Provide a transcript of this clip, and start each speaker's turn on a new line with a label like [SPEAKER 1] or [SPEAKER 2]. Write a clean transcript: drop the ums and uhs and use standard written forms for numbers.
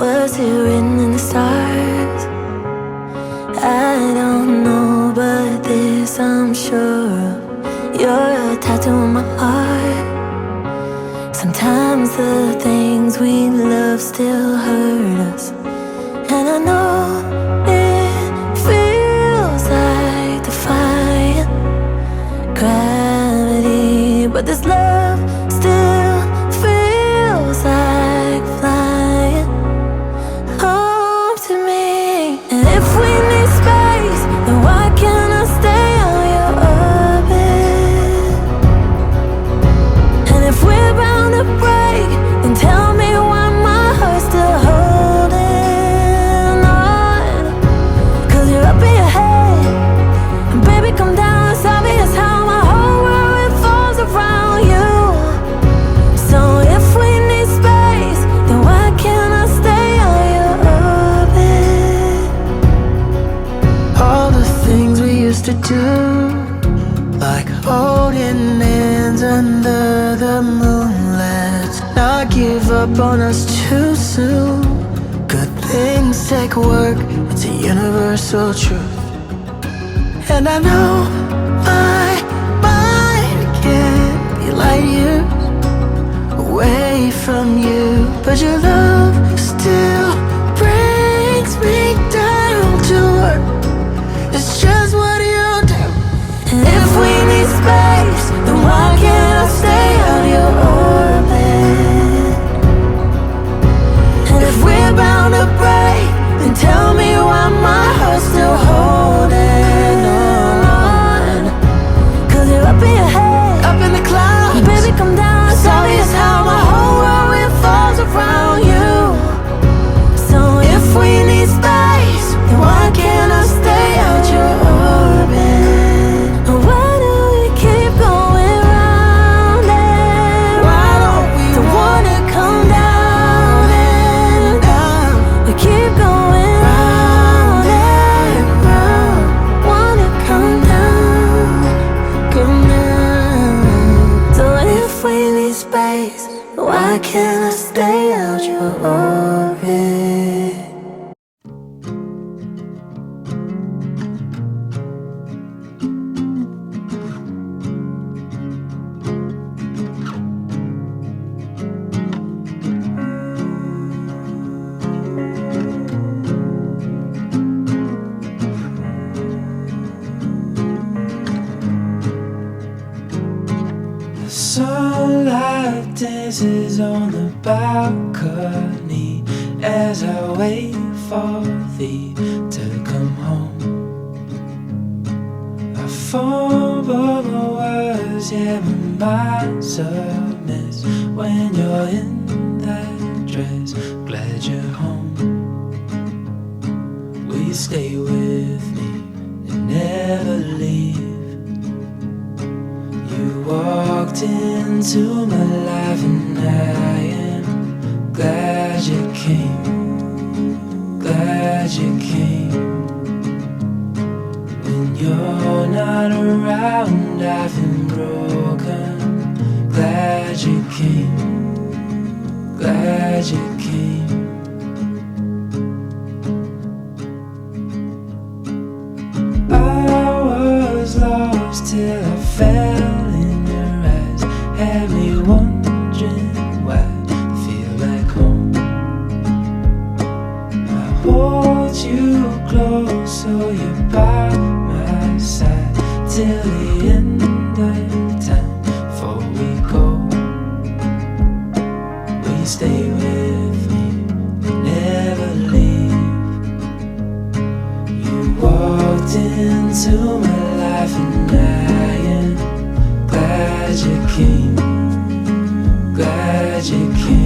[SPEAKER 1] Was it written in the stars? I don't know, but this I'm sure of. You're a tattoo on my heart. Sometimes the things we love still hurt us, and I know it feels like defying gravity, but this love still feels like flying home to me. And if we need space, then why can't I stay on your orbit? And if we're bound to break, then tell me why my heart's still holding on. 'Cause you're up in your head, and baby come down. It's obvious how my whole world revolves around you. So if we need space, then why can't I stay on your orbit?
[SPEAKER 2] All the things we used to do, like holding hands under the moonlit, not give up on us too soon. Good things take work, it's a universal truth. And I know my mind can't be light years away from you, but your love still brings me down to earth. It's just what you do.
[SPEAKER 1] And if we need space, then why can't I stay on your orbit? And if we're bound to break, then tell me why my heart's still holding on. 'Cause you're up in your head,
[SPEAKER 2] Up in the clouds,
[SPEAKER 1] baby come down. It's obvious how my whole world revolves around you. So if we need space, then why can't I stay out your orbit? Why do we keep going round and
[SPEAKER 2] why don't we
[SPEAKER 1] don't wanna come down and
[SPEAKER 2] down?
[SPEAKER 1] we keep going round and round, wanna come down, come down. So if we need space, why can't I stay out your orbit?
[SPEAKER 3] The sunlight dances on the balcony as I wait for thee to come home. I fumble my words, yeah, my mind's a mess when you're in that dress. Glad you're home. Will you stay with me and never leave? You walked into my life and I am glad you came, glad you came. When you're not around, I've been broken. Glad you came, glad you came. I was lost till I fell in your eyes, had me wondering why I feel like home. I hold you close so you're by my side till the end of time. Before we go, will you stay with me and never leave? You walked into my life and I am glad you came, glad you came.